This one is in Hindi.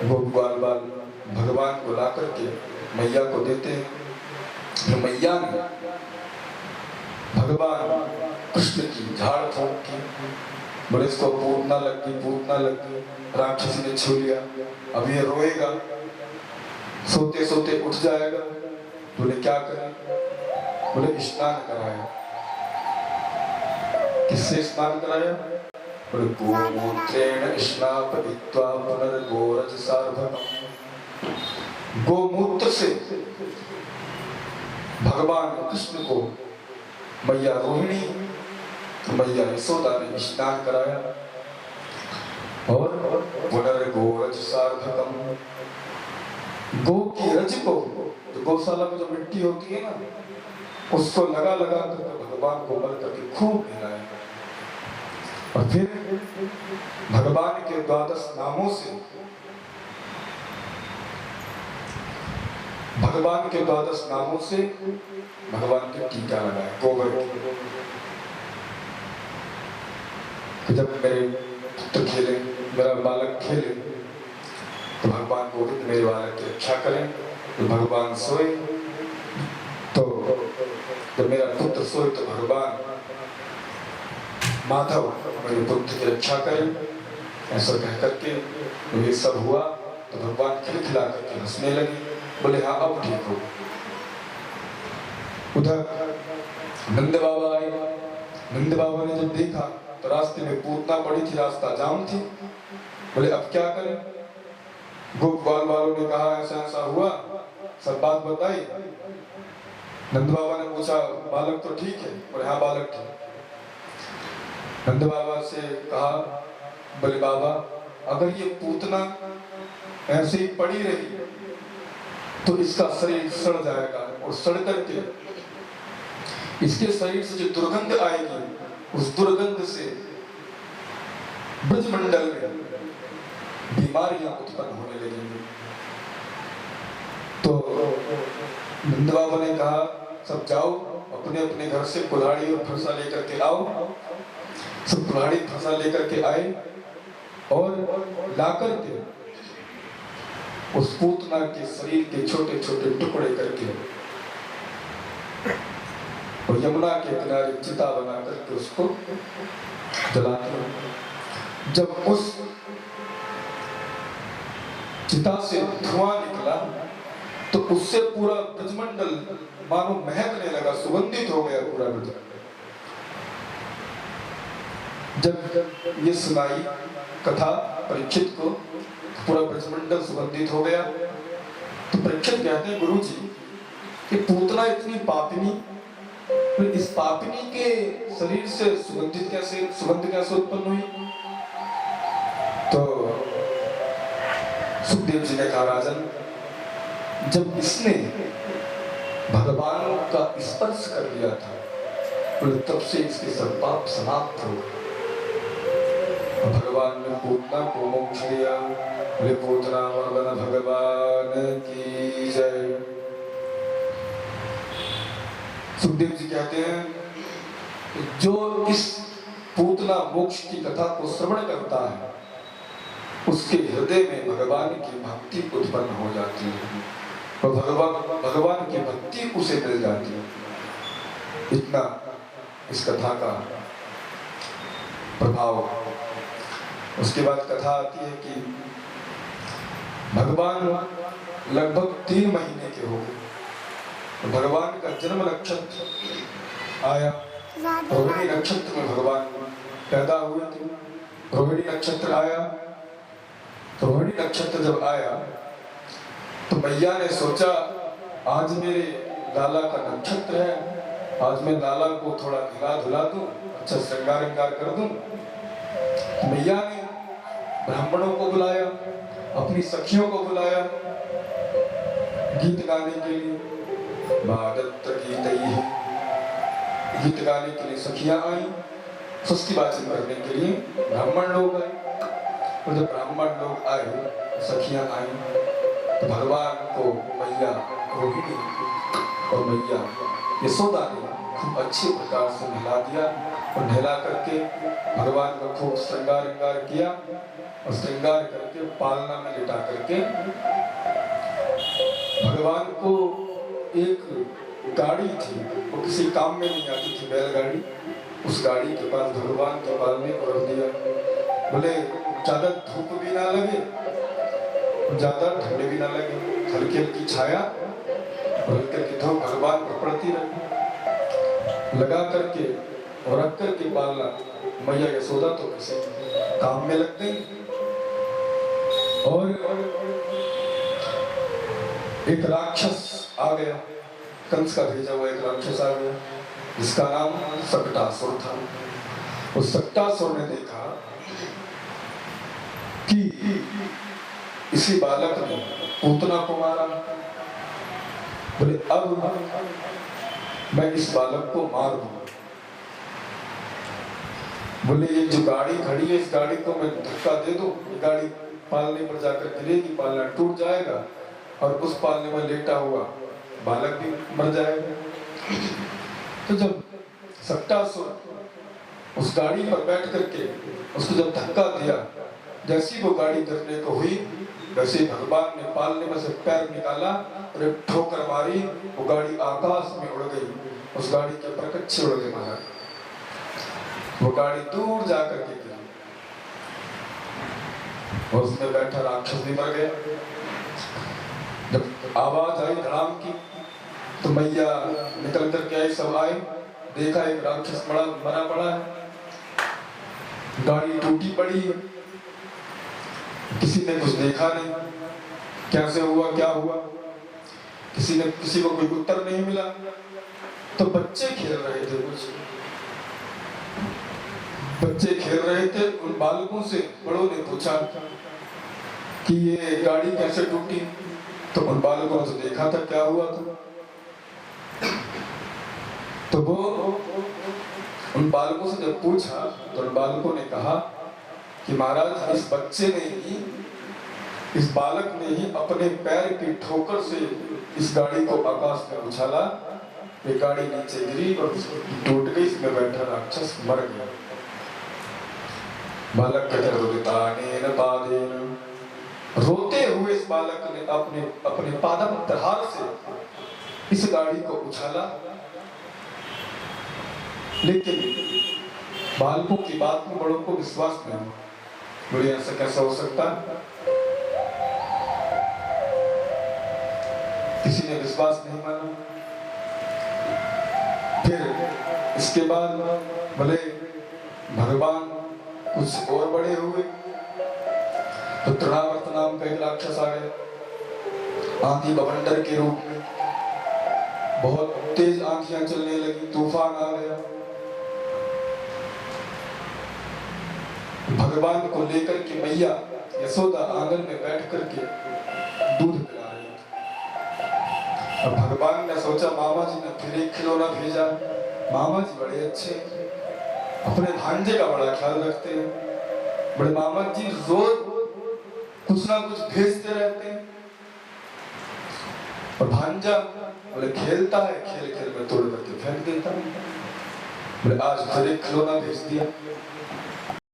वो बाल बाल भगवान को ला करके मैया को देते हैं। फिर मैया ने भगवान कृष्ण की झाड़ फूंक की, बोले इसको पूतना लग गई, पूतना लग गई, राक्षसी ने छू लिया, अब ये रोएगा, सोते सोते उठ जाएगा। बोले क्या करें? बोले स्नान कराया। किससे स्नान कराया? बोले गोमूत्रेण स्नापयित्वा पुनर्गोरजसार्धकम्। गोमूत्र से भगवान कृष्ण को मैया रोहिणी, मैया यशोदा ने स्नान कराया और पुनर्गोरजसार्धकम्, गो की रज को, तो गौशाला में जो मिट्टी होती है ना, उसको लगा लगा करके भगवान को मल करके खूब नहलाया। और फिर भगवान के 12 नामों से, भगवान के 12 नामों से भगवान के टीका लगाया गोबर की। जब मेरे पुत्र खेले, मेरा बालक खेले, तो भगवान गोविंद मेरे बालक की रक्षा करें। तो भगवान सोए, तो जब मेरा पुत्र सोए तो भगवान माधव मेरे पुत्र की रक्षा करें, ऐसा कह करके तो ये सब हुआ। तो भगवान खिलखिला करके हंसने लगे, बोले हाँ अब ठीक हो। उधर नंद बाबा आए। नंद बाबा ने जब देखा तो रास्ते में पूतना पड़ी थी, रास्ता जाम थी। बोले अब क्या करें? गोपाल वालों ने कहा ऐसा ऐसा हुआ, सब बात बताई। नंद बाबा ने पूछा बालक तो ठीक है? बोले हाँ बालक ठीक। नंद बाबा से कहा, बोले बाबा अगर ये पूतना ऐसे ही पड़ी रही तो इसका शरीर सड़ जाएगा, और सड़ करके इसके शरीर से जो दुर्गंध आएगी, उस दुर्गंध से ब्रजमंडल में बीमारियां उत्पन्न होने लगेंगी। तो नंद बाबा ने कहा सब जाओ अपने अपने घर से कुल्हाड़ी और फरसा लेकर के आओ। सब कुल्हाड़ी फरसा लेकर के आए और लाकर के उस पूतना के शरीर के छोटे छोटे टुकड़े करके और यमुना के किनारे चिता बना करके उसको जलाते। जब उस चिता से धुआं निकला तो उससे पूरा ब्रजमंडल मानो महकने लगा, सुगंधित हो गया पूरा ब्रजमंडल। जब ये सुनाई कथा परीक्षित को, पूरा ब्रजमंडल सुगंधित हो गया। तो परीक्षित कहते हैं गुरु जी कि पूतना इतनी पापिनी, तो इस पापिनी के शरीर से सुगंध कैसे उत्पन्न हुई? तो सुखदेव जी ने कहा राजन, जब इसने भगवान का स्पर्श कर लिया था तब से इसके सब पाप समाप्त हो गए। भगवान ने पूतना को मोक्ष दिया। पूतना वरदान भगवान की जय। सुखदेव जी कहते हैं जो इस पूतना मोक्ष की कथा को श्रवण करता है उसके हृदय में भगवान की भक्ति उत्पन्न हो जाती है और भगवान की भक्ति उसे मिल जाती है। इतना इस कथा का प्रभाव। उसके बाद कथा आती है कि भगवान लगभग 3 महीने के हो गए तो भगवान का जन्म नक्षत्र आया। रोहिणी नक्षत्र में भगवान पैदा हुए थे। रोहिणी नक्षत्र आया तो रोहिणी नक्षत्र जब आया तो मैया ने सोचा आज मेरे लाला का नक्षत्र है, आज मैं लाला को थोड़ा हिला धुला दूं, अच्छा श्रृंगार कर दूं। मैया ने ब्राह्मणों को बुलाया, अपनी सखियों को बुलाया गीत गाने के लिए। गीत गाने के लिए सखियां आई, स्तुति वाचन करने के लिए ब्राह्मण लोग आए। और जब ब्राह्मण लोग आए, सखियां आई, तो भगवान को मैया रोहिणी और मैया यशोदा ने खूब अच्छे प्रकार से नहला दिया और नहला करके भगवान का खूब श्रृंगार किया। और श्रृंगार करके पालना में लिटा करके भगवान को एक गाड़ी थी, वो किसी काम में नहीं आती थी, बैलगाड़ी, उस गाड़ी के पास भगवान के पालने को रख दिया। बोले ज्यादा धूप भी ना लगे, ज्यादा ठंडे भी ना लगे, हल्की हल्की छाया और हल्की हल्की धूप भगवान पर पड़ती रहे, लगा करके और रख करके पालना। मैया यशोदा तो किसी काम में लग गई। और एक राक्षस आ गया, कंस का भेजा हुआ एक राक्षस आ गया, जिसका नाम सक्टासुर था। उस सक्टासुर ने देखा कि इसी बालक ने पूतना को मारा। बोले अब मैं इस बालक को मार दूंगा। बोले ये जो गाड़ी खड़ी है, इस गाड़ी को मैं धक्का दे दूं, गाड़ी पालने पर जाकर गिरेगी, पालना टूट जाएगा और उस पालने में लेटा हुआ बालक भी मर जाएगा। तो जब सक्टासुर उस गाड़ी पर बैठ करके उसको जब धक्का दिया, जैसी वो गाड़ी गिरने को हुई, वैसे भगवान ने पालने में से पैर निकाला और एक ठोकर मारी, वो गाड़ी आकाश में उड़ गई। उस गाड़ी के परकच्चे उड़ गए महाराज, वो गाड़ी दूर जाकर के गिरी और उसमें बैठा राक्षस भी मर गया। जब आवाज आई धड़ाम की तो मैया निकल करके आई, सब आए, देखा एक राक्षस बड़ा मरा पड़ा है, गाड़ी टूटी पड़ी है, किसी ने कुछ देखा नहीं, कैसे हुआ क्या हुआ, किसी को कोई उत्तर नहीं मिला। तो बच्चे खेल रहे थे, कुछ बच्चे खेल रहे थे, उन बालकों से बड़ों ने पूछा कि ये गाड़ी कैसे टूटी, तो उन बालकों ने देखा था क्या हुआ था। तो वो उन बालकों से जब पूछा तो उन बालकों ने कहा कि महाराज इस बच्चे ने ही, इस बालक ने ही अपने पैर की ठोकर से इस गाड़ी को आकाश में उछाला, ये गाड़ी नीचे गिरी और टूट गई, इसमें बैठा राक्षस मर गया। बालक कहते पादेन, रोते हुए इस बालक ने अपने पादप प्रहार से इस गाड़ी को उछाला। लेकिन बालकों की बात में बड़ों को विश्वास नहीं हुआ। बोले ऐसा कैसा हो सकता, किसी ने विश्वास नहीं माना। फिर इसके बाद बोले भगवान कुछ और बड़े हुए तो तृणावर्त नाम का एक राक्षस आ गया, आंधी बवंडर के रूप में, बहुत तेज आंधियां चलने लगी, तूफान आ गया। भगवान को लेकर के मैया यशोदा आंगन में बैठ करके दूध पिला रही थी। अब भगवान ने सोचा मामा जी ने फिर एक खिलौना भेजा, मामा जी बड़े अच्छे, अपने भांजे का बड़ा ख्याल रखते हैं, बड़े मामा जी रोज कुछ ना कुछ भेजते रहते हैं। और भांजा बोले खेलता है, खेल खेल में तोड़ करके फेंक देता है। बोले आज फिर एक खिलौना भेज दिया।